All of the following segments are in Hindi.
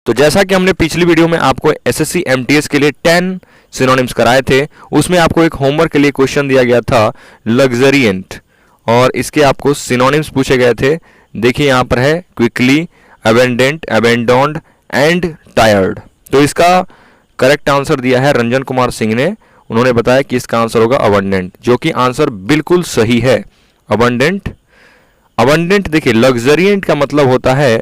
तो जैसा कि हमने पिछली वीडियो में आपको एसएससी एमटीएस के लिए 10 सिनोनिम्स कराए थे, उसमें आपको एक होमवर्क के लिए क्वेश्चन दिया गया था लग्जरिएंट, और इसके आपको सिनोनिम्स पूछे गए थे। देखिए यहाँ पर है क्विकली, अबेंडेंट, अबेंडोन्ड एंड टायर्ड। तो इसका करेक्ट आंसर दिया है रंजन कुमार सिंह ने। उन्होंने बताया कि इसका आंसर होगा अबंडेंट, जो कि आंसर बिल्कुल सही है। अबंडेंट, अबंडेंट देखिए लग्जरिएंट का मतलब होता है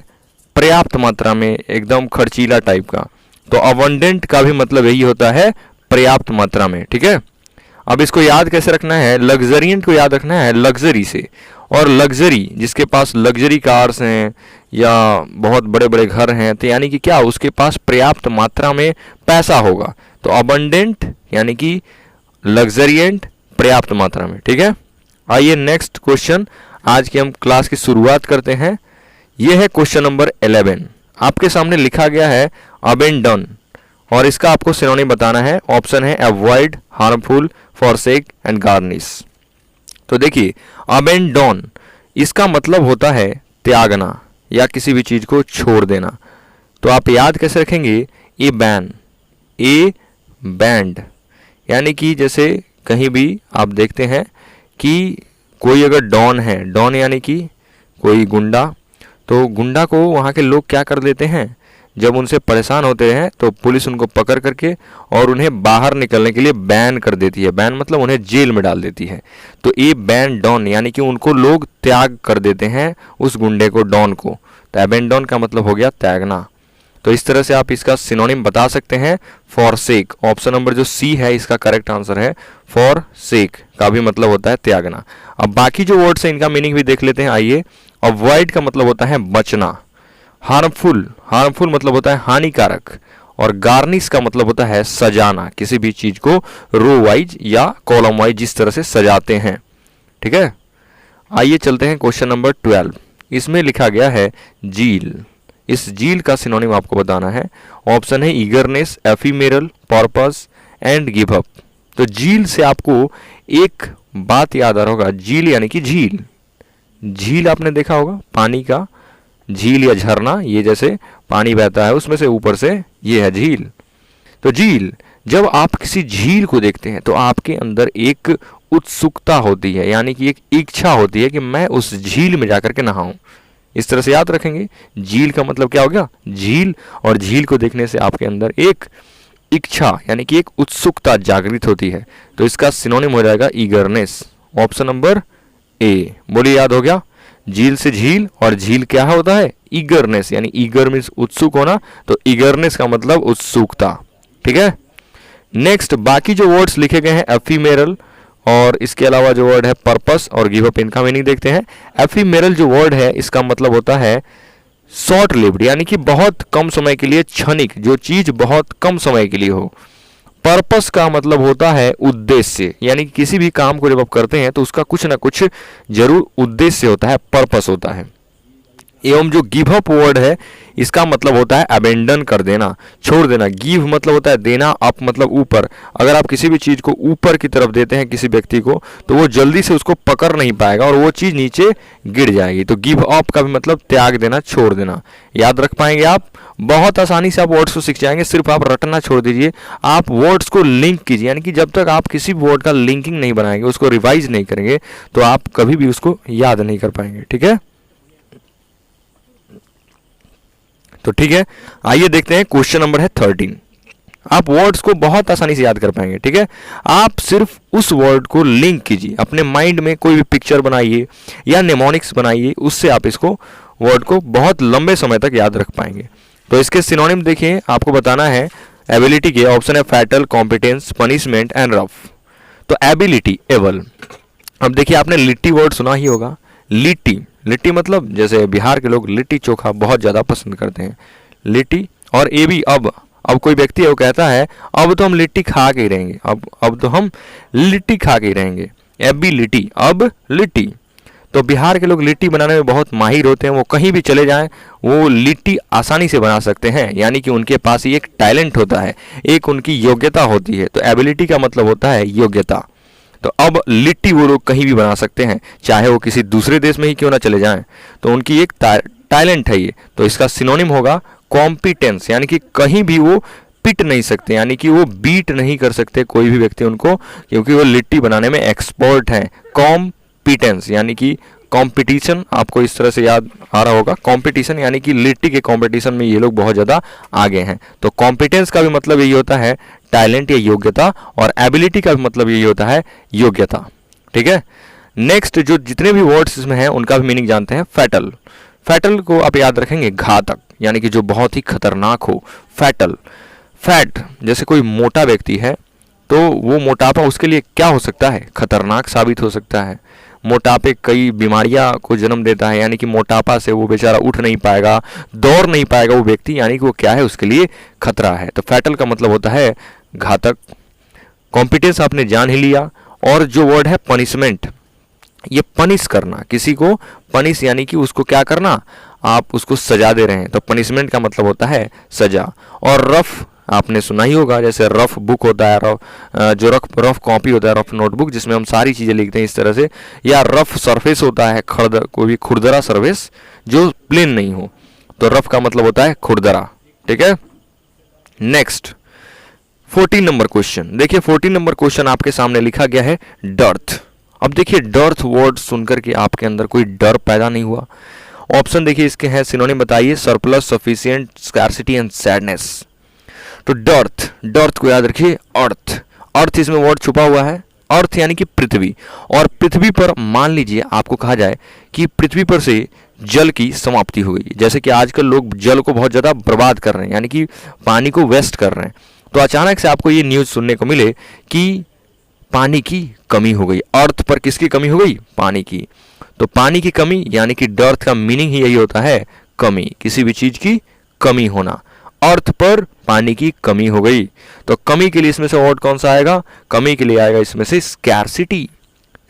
पर्याप्त मात्रा में, एकदम खर्चीला टाइप का। तो अबंडेंट का भी मतलब यही होता है पर्याप्त मात्रा में, ठीक है। अब इसको याद कैसे रखना है, लग्जरिएंट को याद रखना है लग्जरी से, और लग्जरी जिसके पास लग्जरी कार्स हैं या बहुत बड़े बड़े घर हैं, तो यानी कि क्या, उसके पास पर्याप्त मात्रा में पैसा होगा। तो अबंडेंट यानी कि लग्जरिएंट पर्याप्त मात्रा में, ठीक है। आइए नेक्स्ट क्वेश्चन, आज की हम क्लास की शुरुआत करते हैं। यह है क्वेश्चन नंबर 11। आपके सामने लिखा गया है अबेंडन, और इसका आपको सिनोनिम बताना है। ऑप्शन है avoid, harmful, forsake and garnish. तो देखिए अबेंडन, इसका मतलब होता है त्यागना या किसी भी चीज को छोड़ देना। तो आप याद कैसे रखेंगे, ए बैन, ए बैंड, यानी कि जैसे कहीं भी आप देखते हैं कि कोई अगर डॉन है, डॉन यानी कि कोई गुंडा, तो गुंडा को वहाँ के लोग क्या कर देते हैं, जब उनसे परेशान होते हैं तो पुलिस उनको पकड़ करके और उन्हें बाहर निकलने के लिए बैन कर देती है। बैन मतलब उन्हें जेल में डाल देती है। तो ए बैन डॉन यानी कि उनको लोग त्याग कर देते हैं, उस गुंडे को, डॉन को। तो अबेंडन का मतलब हो गया त्यागना। तो इस तरह से आप इसका सिनोनिम बता सकते हैं। फॉरसेक, ऑप्शन नंबर जो सी है इसका करेक्ट आंसर है। फॉरसेक का भी मतलब होता है त्यागना। अब बाकी जो वर्ड्स हैं इनका मीनिंग भी देख लेते हैं, आइए। अवॉइड का मतलब होता है बचना। हार्मफुल, हार्मफुल मतलब होता है हानिकारक। और गार्निश का मतलब होता है सजाना, किसी भी चीज को रो वाइज या कॉलम वाइज जिस तरह से सजाते हैं, ठीक है। आइए चलते हैं क्वेश्चन नंबर 12। इसमें लिखा गया है जील। इस जील का सिनोनिम आपको बताना है। ऑप्शन है eagerness, ephemeral, purpose and give up. तो जील से आपको एक बात याद आ रहा होगा, जील यानी कि झील। झील आपने देखा होगा, पानी का झील या झरना, ये जैसे पानी बहता है उसमें से ऊपर से, ये है झील। तो झील, जब आप किसी झील को देखते हैं तो आपके अंदर एक उत्सुकता होती है, यानी कि एक इच्छा होती है कि मैं उस झील में जाकर के नहाऊं। इस तरह से याद रखेंगे। झील का मतलब क्या हो गया, झील, और झील को देखने से आपके अंदर एक इच्छा यानी कि एक उत्सुकता जागृत होती है। तो इसका सिनोनिम हो जाएगा ईगरनेस। ऑप्शन नंबर ए, बोलिए, याद हो गया। झील से झील, और झील क्या होता है, ईगरनेस, यानी ईगर मीन्स उत्सुक होना, तो ईगरनेस का मतलब उत्सुकता, ठीक है। नेक्स्ट बाकी जो वर्ड्स लिखे गए हैं एफिमेरल, और इसके अलावा जो वर्ड है पर्पस और गिव अप, इनका मीनिंग देखते हैं। एफिमेरल जो वर्ड है इसका मतलब होता है शॉर्ट लिव्ड, यानी कि बहुत कम समय के लिए, क्षणिक, जो चीज बहुत कम समय के लिए हो। पर्पस का मतलब होता है उद्देश्य, यानी कि किसी भी काम को जब आप करते हैं तो उसका कुछ ना कुछ जरूर उद्देश्य होता है, पर्पस होता है। एवं जो गिव अप वर्ड है इसका मतलब होता है अबेंडन कर देना, छोड़ देना। गिव मतलब होता है देना, अप मतलब ऊपर। अगर आप किसी भी चीज को ऊपर की तरफ देते हैं किसी व्यक्ति को, तो वो जल्दी से उसको पकड़ नहीं पाएगा और वो चीज नीचे गिर जाएगी। तो गिव अप का भी मतलब त्याग देना, छोड़ देना। याद रख पाएंगे आप, बहुत आसानी से आप वर्ड्स को सीख जाएंगे। सिर्फ आप रटना छोड़ दीजिए, आप वर्ड्स को लिंक कीजिए, यानी कि जब तक आप किसी वर्ड का लिंकिंग नहीं बनाएंगे, उसको रिवाइज नहीं करेंगे, तो आप कभी भी उसको याद नहीं कर पाएंगे, ठीक है। तो ठीक है, आइए देखते हैं क्वेश्चन नंबर है 13। आप वर्ड्स को बहुत आसानी से याद कर पाएंगे, ठीक है। आप सिर्फ उस वर्ड को लिंक कीजिए, अपने माइंड में कोई भी पिक्चर बनाइए या नेमोनिक्स बनाइए, उससे आप इसको वर्ड को बहुत लंबे समय तक याद रख पाएंगे। तो इसके सिनोनिम देखिए, आपको बताना है एबिलिटी के। ऑप्शन है fatal, competence, punishment and rough. तो एबिलिटी, एबल। अब देखिए आपने लिट्टी वर्ड सुना ही होगा। लिट्टी, लिट्टी मतलब जैसे बिहार के लोग लिट्टी चोखा बहुत ज़्यादा पसंद करते हैं, लिट्टी। और ए भी, अब कोई व्यक्ति है वो कहता है अब तो हम लिट्टी खा के ही रहेंगे, अब तो हम लिट्टी खा के ही रहेंगे। एबिलिटी, अब लिट्टी। तो बिहार के लोग लिट्टी बनाने में बहुत माहिर होते हैं, वो कहीं भी चले जाएं वो लिट्टी आसानी से बना सकते हैं, यानी कि उनके पास एक टैलेंट होता है, एक उनकी योग्यता होती है। तो एबिलिटी का मतलब होता है योग्यता। तो अब लिट्टी वो लोग कहीं भी बना सकते हैं, चाहे वो किसी दूसरे देश में ही क्यों ना चले जाएं, तो उनकी एक टैलेंट है ये। तो इसका सिनोनिम होगा कॉम्पिटेंस, यानी कि कहीं भी वो पिट नहीं सकते, यानी कि वो बीट नहीं कर सकते कोई भी व्यक्ति उनको, क्योंकि वो लिट्टी बनाने में एक्सपर्ट हैं। कॉम्पिटेंस यानी कि कंपटीशन, आपको इस तरह से याद आ रहा होगा, कंपटीशन यानी कि लिट्टी के कंपटीशन में ये लोग बहुत ज़्यादा आगे हैं। तो कॉम्पिटेंस का भी मतलब यही होता है टैलेंट या योग्यता, और एबिलिटी का भी मतलब यही होता है योग्यता। ठीक है, नेक्स्ट जो जितने भी वर्ड्स इसमें हैं उनका भी मीनिंग जानते हैं। फैटल, फैटल को आप याद रखेंगे घातक, यानी कि जो बहुत ही खतरनाक हो, फैटल। फैट, जैसे कोई मोटा व्यक्ति है तो वो मोटापा उसके लिए क्या हो सकता है, खतरनाक साबित हो सकता है। मोटापे कई बीमारियां को जन्म देता है, यानी कि मोटापा से वो बेचारा उठ नहीं पाएगा, दौड़ नहीं पाएगा वो व्यक्ति, यानी कि वो क्या है, उसके लिए खतरा है। तो फैटल का मतलब होता है घातक। कॉम्पिटेंस आपने जान ही लिया। और जो वर्ड है पनिशमेंट, ये पनिश करना, किसी को पनिश यानी कि उसको क्या करना, आप उसको सजा दे रहे हैं, तो पनिशमेंट का मतलब होता है सजा। और रफ आपने सुना ही होगा, जैसे रफ बुक होता है, जो रफ कॉपी होता है, रफ नोटबुक, जिसमें हम सारी चीज़ें लिखते हैं इस तरह से, या रफ सरफेस होता है, कोई भी खुरदरा सरफेस जो प्लेन नहीं हो, तो रफ का मतलब होता है खुरदरा। ठीक है, नेक्स्ट 14 नंबर क्वेश्चन देखिए। 14 नंबर क्वेश्चन आपके सामने लिखा गया है डर्थ। अब देखिए डर्थ वर्ड सुनकर के आपके अंदर कोई डर पैदा नहीं हुआ। ऑप्शन देखिए इसके हैं, सिनोनिम बताइए, surplus, sufficient, scarcity and sadness. तो डर्थ, डर्थ को याद रखिए, अर्थ, अर्थ इसमें वर्ड छुपा हुआ है। अर्थ यानी कि पृथ्वी, और पृथ्वी पर मान लीजिए आपको कहा जाए कि पृथ्वी पर से जल की समाप्ति हो गई, जैसे कि आजकल लोग जल को बहुत ज़्यादा बर्बाद कर रहे हैं, यानी कि पानी को वेस्ट कर रहे हैं। तो अचानक से आपको ये न्यूज़ सुनने को मिले कि पानी की कमी हो गई। अर्थ पर किसकी कमी हो गई, पानी की। तो पानी की कमी यानी कि डर्थ का मीनिंग ही यही होता है कमी, किसी भी चीज़ की कमी होना। अर्थ पर पानी की कमी हो गई, तो कमी के लिए इसमें से वर्ड कौन सा आएगा, कमी के लिए आएगा इसमें से स्कैर्सिटी।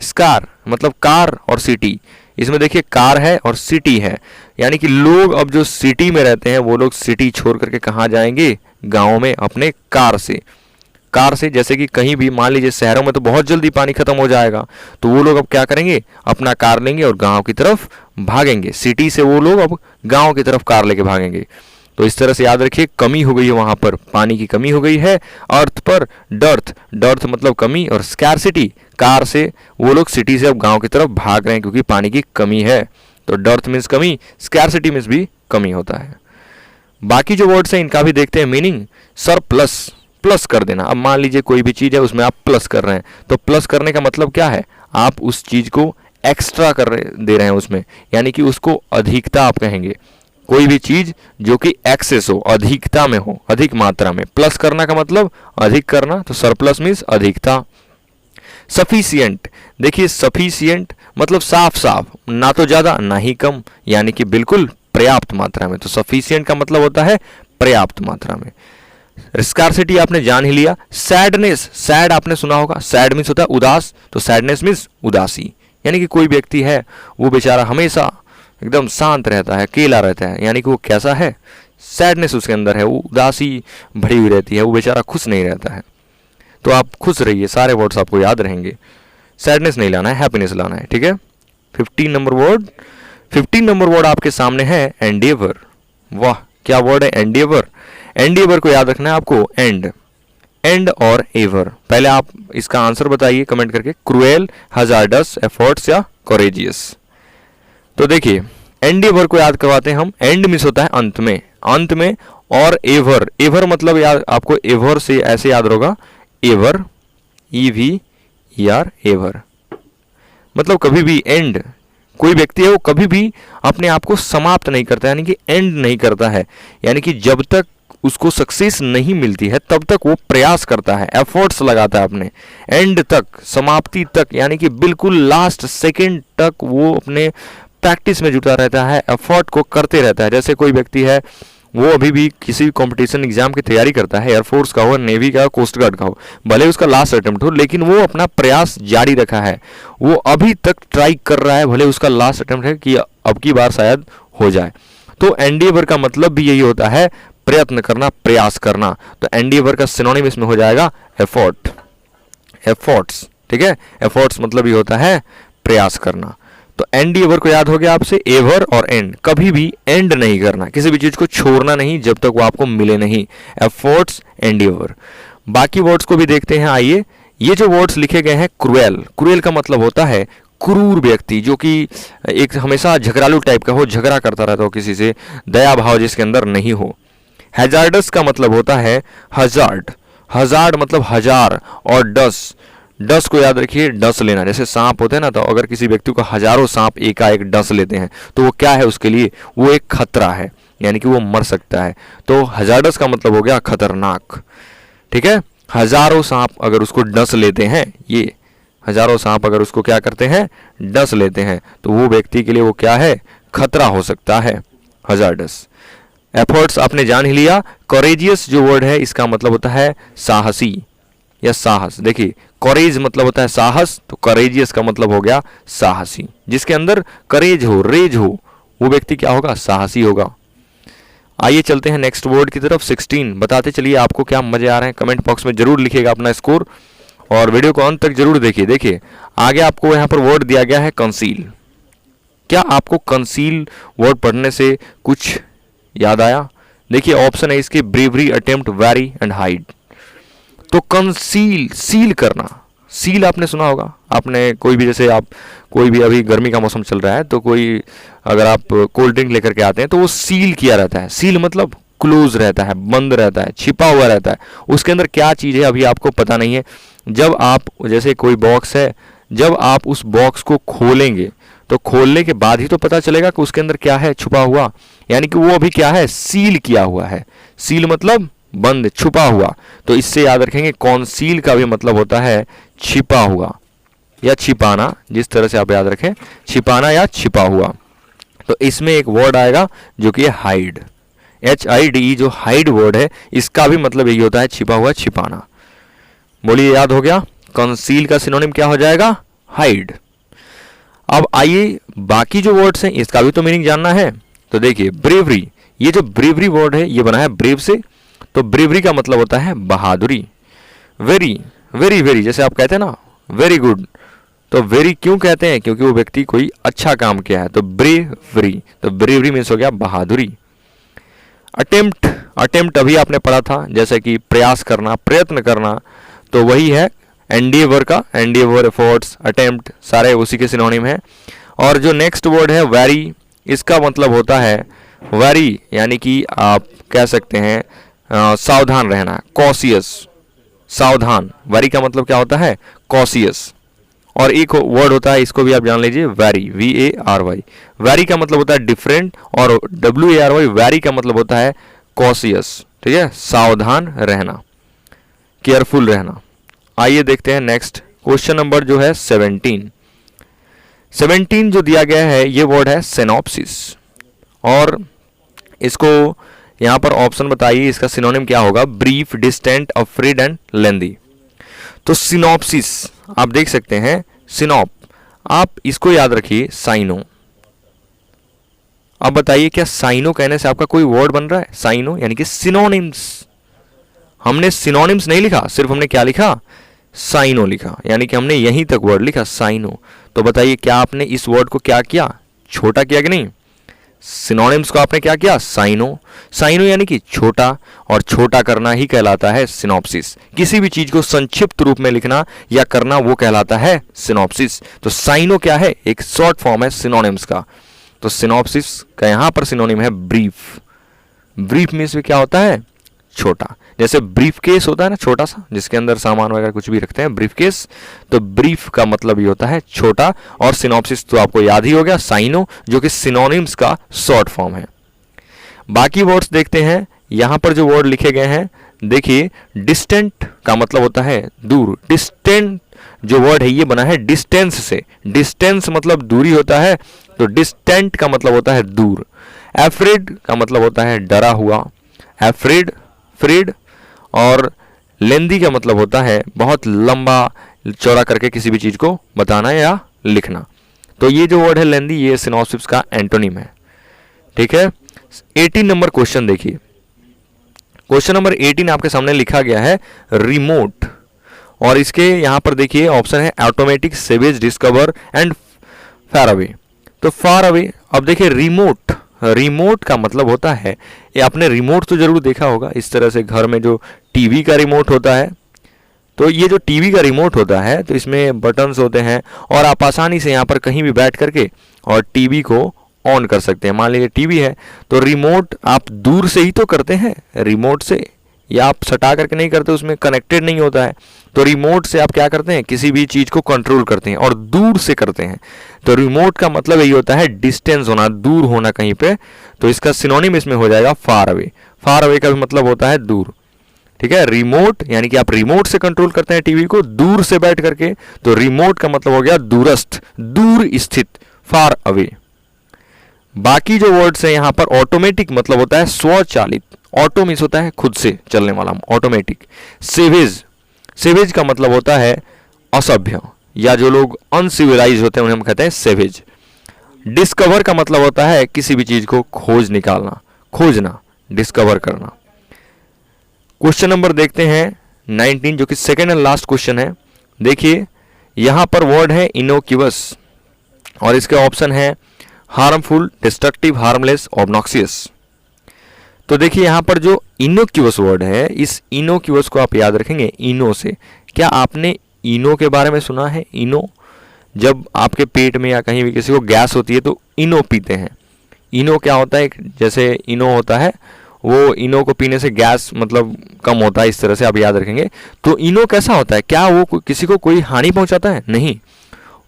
स्कार मतलब कार और सिटी, इसमें देखिए कार है और सिटी है, यानी कि लोग अब जो सिटी में रहते हैं वो लोग सिटी छोड़ करके कहाँ जाएंगे, गाँव में अपने कार से। कार से जैसे कि कहीं भी मान लीजिए शहरों में तो बहुत जल्दी पानी खत्म हो जाएगा, तो वो लोग अब क्या करेंगे, अपना कार लेंगे और गांव की तरफ भागेंगे। सिटी से वो लोग अब गांव की तरफ कार लेके भागेंगे। तो इस तरह से याद रखिए कमी हो गई है, वहां पर पानी की कमी हो गई है। अर्थ पर डर्थ, डर्थ मतलब कमी, और स्कैर्सिटी, कार से वो लोग सिटी से अब गांव की तरफ भाग रहे हैं क्योंकि पानी की कमी है। तो डर्थ मीन्स कमी, स्कैर्सिटी मीन्स भी कमी होता है। बाकी जो वर्ड्स हैं इनका भी देखते हैं मीनिंग। सरप्लस, प्लस कर देना। अब मान लीजिए कोई भी चीज़ है उसमें आप प्लस कर रहे हैं, तो प्लस करने का मतलब क्या है, आप उस चीज़ को एक्स्ट्रा दे रहे हैं उसमें, यानी कि उसको अधिकता आप कहेंगे। कोई भी चीज़ जो कि एक्सेस हो, अधिकता में हो, अधिक मात्रा में। प्लस करना का मतलब अधिक करना, तो सरप्लस मीन्स अधिकता। सफिशिएंट, देखिए सफिशिएंट मतलब साफ साफ, ना तो ज़्यादा ना ही कम, यानी कि बिल्कुल पर्याप्त मात्रा में। तो सफिशिएंट का मतलब होता है पर्याप्त मात्रा में। स्कार्सिटी आपने जान ही लिया। सैडनेस, सैड आपने सुना होगा, सैड मीन्स होता है उदास, तो सैडनेस मीन्स उदासी, यानी कि कोई व्यक्ति है वो बेचारा हमेशा एकदम शांत रहता है, अकेला रहता है, यानी कि वो कैसा है, सैडनेस उसके अंदर है, वो उदासी भरी हुई रहती है, वो बेचारा खुश नहीं रहता है। तो आप खुश रहिए, सारे वर्ड्स आपको याद रहेंगे। सैडनेस नहीं लाना है, हैप्पीनेस लाना है। ठीक है, 15 नंबर वर्ड, 15 नंबर वर्ड आपके सामने है एंडेवर। वाह क्या वर्ड है एंडेवर। एंडेवर को याद रखना है आपको, एंड, एंड और एवर। पहले आप इसका आंसर बताइए कमेंट करके, क्रूएल, हजार्डस, एफर्ट्स या कोरेजियस। तो देखिए एंडेवर को याद करवाते हैं हम। एंड मिस होता है अंत में, अंत में, और एवर, एवर मतलब याद आपको एवर से ऐसे याद होगा, एवर, EVER, एवर मतलब कभी भी। एंड, कोई व्यक्ति है वो कभी भी अपने आप को समाप्त नहीं करता, यानी कि एंड नहीं करता है, यानी कि जब तक उसको सक्सेस नहीं मिलती है तब तक वो प्रयास करता है, एफर्ट्स लगाता है अपने, एंड तक, समाप्ति तक, यानी कि बिल्कुल लास्ट सेकंड तक वो अपने प्रैक्टिस में जुटा रहता है, एफर्ट को करते रहता है। जैसे कोई व्यक्ति है वो अभी भी किसी भी कंपटीशन एग्जाम की तैयारी करता है, एयरफोर्स का हो, नेवी का हो, कोस्ट गार्ड का हो, भले उसका लास्ट अटेम्प्ट हो, लेकिन वो अपना प्रयास जारी रखा है, वो अभी तक ट्राई कर रहा है, भले उसका लास्ट अटेम्प्ट है कि अब की बार शायद हो जाए। तो एंडेवर का मतलब भी यही होता है, प्रयत्न करना, प्रयास करना। तो एंडेवर का सिनोनिम इसमें हो जाएगा एफर्ट, एफर्ट्स। ठीक है, एफर्ट्स मतलब ये होता है प्रयास करना। तो एंडिएवर को याद हो गया आपसे, एवर और एंड, कभी भी एंड नहीं करना, किसी भी चीज को छोड़ना नहीं जब तक वो आपको मिले नहीं, एफर्ट्स एंडिएवर। बाकी वर्ड्स को भी देखते हैं, आइए। ये जो वर्ड्स लिखे गए हैं, क्रूएल, क्रूएल का मतलब होता है क्रूर व्यक्ति, जो कि एक हमेशा झगड़ालू टाइप का हो, झगड़ा करता रहता हो किसी से, दया भाव जिसके अंदर नहीं हो। हैजार्डस का मतलब होता है हजार्ड, हजार्ड मतलब हजार, और डस, डस को याद रखिए, डस लेना, जैसे सांप होते हैं ना, तो अगर किसी व्यक्ति को हजारों सांप एकाएक डस लेते हैं तो वो क्या है उसके लिए, वो एक खतरा है, यानी कि वो मर सकता है। तो हजार्डस का मतलब हो गया खतरनाक, ठीक है। हजारों सांप अगर उसको डस लेते हैं, ये हजारों सांप अगर उसको क्या करते हैं, डस लेते हैं, तो वो व्यक्ति के लिए वो क्या है, खतरा हो सकता है, हजार्डस। एफर्ट्स आपने जान ही लिया। कॉरेजियस जो वर्ड है इसका मतलब होता है साहसी या साहस। देखिए कॉरेज मतलब होता है साहस, तो कॉरेजियस का मतलब हो गया साहसी, जिसके अंदर करेज हो, रेज हो, वो व्यक्ति क्या होगा, साहसी होगा। आइए चलते हैं नेक्स्ट वर्ड की तरफ, 16। बताते चलिए आपको क्या मजे आ रहे हैं, कमेंट बॉक्स में जरूर लिखिएगा अपना स्कोर, और वीडियो को अंत तक जरूर देखिए। देखिए आगे आपको यहाँ पर वर्ड दिया गया है कंसील। क्या आपको कंसील वर्ड पढ़ने से कुछ याद आया? देखिए ऑप्शन है इसके, bravery, attempt, bury and hide. तो कंसील, सील करना, सील आपने सुना होगा, आपने कोई भी, जैसे आप कोई भी, अभी गर्मी का मौसम चल रहा है तो कोई अगर आप कोल्ड ड्रिंक लेकर के आते हैं तो वो सील किया रहता है। सील मतलब क्लोज रहता है, बंद रहता है, छिपा हुआ रहता है, उसके अंदर क्या चीज़ है अभी आपको पता नहीं है। जब आप, जैसे कोई बॉक्स है, जब आप उस बॉक्स को खोलेंगे तो खोलने के बाद ही तो पता चलेगा कि उसके अंदर क्या है छुपा हुआ, यानी कि वो अभी क्या है, सील किया हुआ है। सील मतलब बंद, छुपा हुआ। तो इससे याद रखेंगे कॉन्सील का भी मतलब होता है छिपा हुआ या छिपाना, जिस तरह से आप याद रखें, छिपाना या छिपा हुआ। तो इसमें एक वर्ड आएगा जो कि हाइड, HIDE, जो हाइड वर्ड है इसका भी मतलब यही होता है छिपा हुआ, छिपाना। बोलिए याद हो गया, कंसील का सिनोनिम क्या हो जाएगा, हाइड। अब आइए बाकी जो वर्ड्स हैं इसका भी तो मीनिंग जानना है। तो देखिए ब्रेवरी, ये जो ब्रेवरी वर्ड है ये बना है ब्रेव से, तो ब्रेवरी का मतलब होता है बहादुरी। वेरी, वेरी वेरी, जैसे आप कहते हैं ना वेरी गुड, तो वेरी क्यों कहते हैं, क्योंकि वो व्यक्ति कोई अच्छा काम किया है, तो ब्रेवरी, तो ब्रेवरी मीन्स हो गया बहादुरी। अटेम्प्ट, अटेम्प्ट अभी आपने पढ़ा था, जैसे कि प्रयास करना, प्रयत्न करना, तो वही है एंडिएवर का, एंडिएवर, एफर्ट्स, अटेम्प्ट, सारे उसी के सिनोनिम है। और जो नेक्स्ट वर्ड है वेरी, इसका मतलब होता है वेरी, यानी कि आप कह सकते हैं सावधान रहना, कॉशियस, सावधान। वेरी का मतलब क्या होता है, कॉशियस। और एक वर्ड होता है, इसको भी आप जान लीजिए, वैरी, VARY। वैरी का मतलब होता है डिफरेंट, और WARY, वैरी का मतलब होता है कॉशियस, ठीक है, सावधान रहना, केयरफुल रहना। आइए देखते हैं नेक्स्ट क्वेश्चन नंबर जो है 17। 17 जो दिया गया है ये वर्ड है सिनॉप्सिस, और इसको यहाँ पर ऑप्शन बताइए, इसका सिनोनिम क्या होगा, ब्रीफ, डिस्टेंट, अफ्रेड एंड लेंदी। तो सिनॉप्सिस आप देख सकते हैं, सिनॉप, आप इसको याद रखिए, साइनो। अब बताइए क्या साइनो कहने से आपका कोई वर्ड बन रहा है, साइनो यानी कि सिनोनिम्स। हमने सिनोनिम्स नहीं लिखा, सिर्फ हमने क्या लिखा, साइनो लिखा, यानी कि हमने यहीं तक वर्ड लिखा साइनो। तो बताइए क्या आपने इस वर्ड को क्या किया, छोटा किया कि नहीं, सिनोनिम्स को आपने क्या किया, साइनो। साइनो यानी कि छोटा, और छोटा करना ही कहलाता है सिनॉप्सिस। किसी भी चीज को संक्षिप्त रूप में लिखना या करना वो कहलाता है सिनॉप्सिस। तो साइनो क्या है, एक शॉर्ट फॉर्म है सिनोनिम्स का। तो सिनॉप्सिस का यहां पर सिनोनिम है ब्रीफ। ब्रीफ मीन्स में क्या होता है, छोटा। जैसे ब्रीफ केस होता है ना, छोटा सा, जिसके अंदर सामान वगैरह कुछ भी रखते हैं, ब्रीफ केस। तो ब्रीफ का मतलब ये होता है छोटा, और सिनॉप्सिस तो आपको याद ही हो गया, साइनो, जो कि सिनोनिम्स का शॉर्ट फॉर्म है। बाकी वर्ड्स देखते हैं, यहां पर जो वर्ड लिखे गए हैं, देखिए डिस्टेंट का मतलब होता है दूर। डिस्टेंट जो वर्ड है ये बना है डिस्टेंस से, डिस्टेंस मतलब दूरी होता है, तो डिस्टेंट का मतलब होता है दूर। एफ्रेड का मतलब होता है डरा हुआ, एफ्रेड, फ्रेड। और लेंदी का मतलब होता है बहुत लंबा चौड़ा करके किसी भी चीज को बताना या लिखना। तो ये जो वर्ड है लेंदी, ये सिनॉप्सिस का एंटोनिम है, ठीक है। 18 नंबर क्वेश्चन देखिए, क्वेश्चन नंबर 18 आपके सामने लिखा गया है रिमोट, और इसके यहां पर देखिए ऑप्शन है automatic, savage, discover and far away. तो फार अवे। अब देखिए रिमोट, रिमोट का मतलब होता है, ये आपने रिमोट तो जरूर देखा होगा, इस तरह से घर में जो टीवी का रिमोट होता है, तो ये जो टीवी का रिमोट होता है तो इसमें बटन्स होते हैं और आप आसानी से यहाँ पर कहीं भी बैठ करके और टीवी को ऑन कर सकते हैं। मान लीजिए टीवी है तो रिमोट आप दूर से ही तो करते हैं, रिमोट से, या आप सटा करके नहीं करते, उसमें कनेक्टेड नहीं होता है। तो रिमोट से आप क्या करते हैं, किसी भी चीज़ को कंट्रोल करते हैं और दूर से करते हैं। तो रिमोट का मतलब यही होता है डिस्टेंस होना, दूर होना कहीं पे। तो इसका सिनोनिम इसमें हो जाएगा फार अवे। फार अवे का भी मतलब होता है दूर, ठीक है। रिमोट यानी कि आप रिमोट से कंट्रोल करते हैं टीवी को दूर से बैठ करके, तो रिमोट का मतलब हो गया दूरस्थ, दूर स्थित, फार अवे। बाकी जो वर्ड्स है यहाँ पर, ऑटोमेटिक मतलब होता है स्वचालित, ऑटो मीन्स होता है खुद से चलने वाला, ऑटोमेटिक। सेवेज, सेवेज का मतलब होता है असभ्य, या जो लोग अनसिविलाइज होते हैं उन्हें हम कहते हैं सेवेज। डिस्कवर का मतलब होता है किसी भी चीज को खोज निकालना, खोजना, डिस्कवर करना। क्वेश्चन नंबर देखते हैं 19, जो कि सेकेंड एंड लास्ट क्वेश्चन है। देखिए यहां पर वर्ड है इनोक्यूअस और इसके ऑप्शन है हार्मफुल, डिस्ट्रक्टिव, हार्मलेस, ऑब्नॉक्सियस। तो देखिए यहां पर जो इनोक्यूअस वर्ड है, इस इनोक्यूअस को आप याद रखेंगे इनो से। क्या आपने इनो के बारे में सुना है? इनो, जब आपके पेट में या कहीं भी किसी को गैस होती है तो इनो पीते हैं। इनो क्या होता है, जैसे इनो होता है, वो इनो को पीने से गैस मतलब कम होता है, इस तरह से आप याद रखेंगे। तो इनो कैसा होता है, क्या वो किसी को कोई हानि पहुंचाता है? नहीं,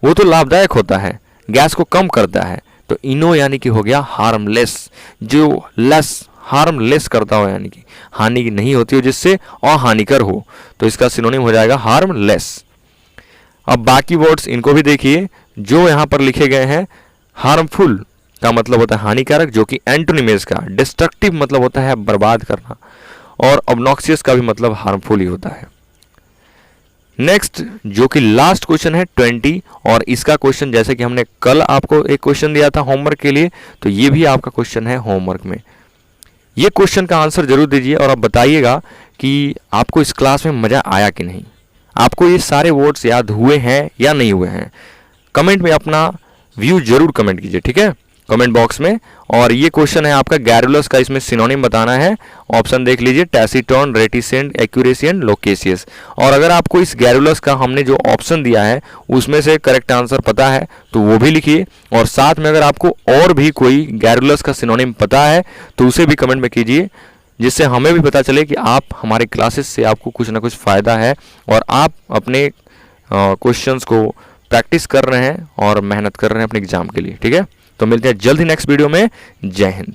वो तो लाभदायक होता है, गैस को कम करता है। तो इनो यानी कि हो गया हार्मलेस, जो लेस, हार्मलेस करता हो, यानी कि हानि नहीं होती हो, जिससे अहानिकर हो। तो इसका सिनोनिम हो जाएगा हार्मलेस। अब बाकी वर्ड्स इनको भी देखिए जो यहाँ पर लिखे गए हैं। हार्मफुल का मतलब होता है हानिकारक, जो कि एंटोनिम है इसका। डिस्ट्रक्टिव मतलब होता है बर्बाद करना, और ऑब्नॉक्सियस का भी मतलब हार्मफुल ही होता है। नेक्स्ट जो कि लास्ट क्वेश्चन है 20, और इसका क्वेश्चन जैसे कि हमने कल आपको एक क्वेश्चन दिया था होमवर्क के लिए, तो ये भी आपका क्वेश्चन है होमवर्क में। ये क्वेश्चन का आंसर जरूर दीजिए और आप बताइएगा कि आपको इस क्लास में मजा आया कि नहीं, आपको ये सारे वर्ड्स याद हुए हैं या नहीं हुए हैं। कमेंट में अपना व्यू जरूर कमेंट कीजिए, ठीक है, कमेंट बॉक्स में। और ये क्वेश्चन है आपका गैरुलस का, इसमें सिनोनिम बताना है। ऑप्शन देख लीजिए, taciturn, reticent, accuracy and loquacious. और अगर आपको इस गैरुलस का हमने जो ऑप्शन दिया है उसमें से करेक्ट आंसर पता है तो वो भी लिखिए, और साथ में अगर आपको और भी कोई गैरुलस का सिनोनिम पता है तो उसे भी कमेंट में कीजिए, जिससे हमें भी पता चले कि आप हमारे क्लासेस से आपको कुछ ना कुछ फ़ायदा है और आप अपने क्वेश्चंस को प्रैक्टिस कर रहे हैं और मेहनत कर रहे हैं अपने एग्जाम के लिए, ठीक है। तो मिलते हैं जल्द ही नेक्स्ट वीडियो में। जय हिंद।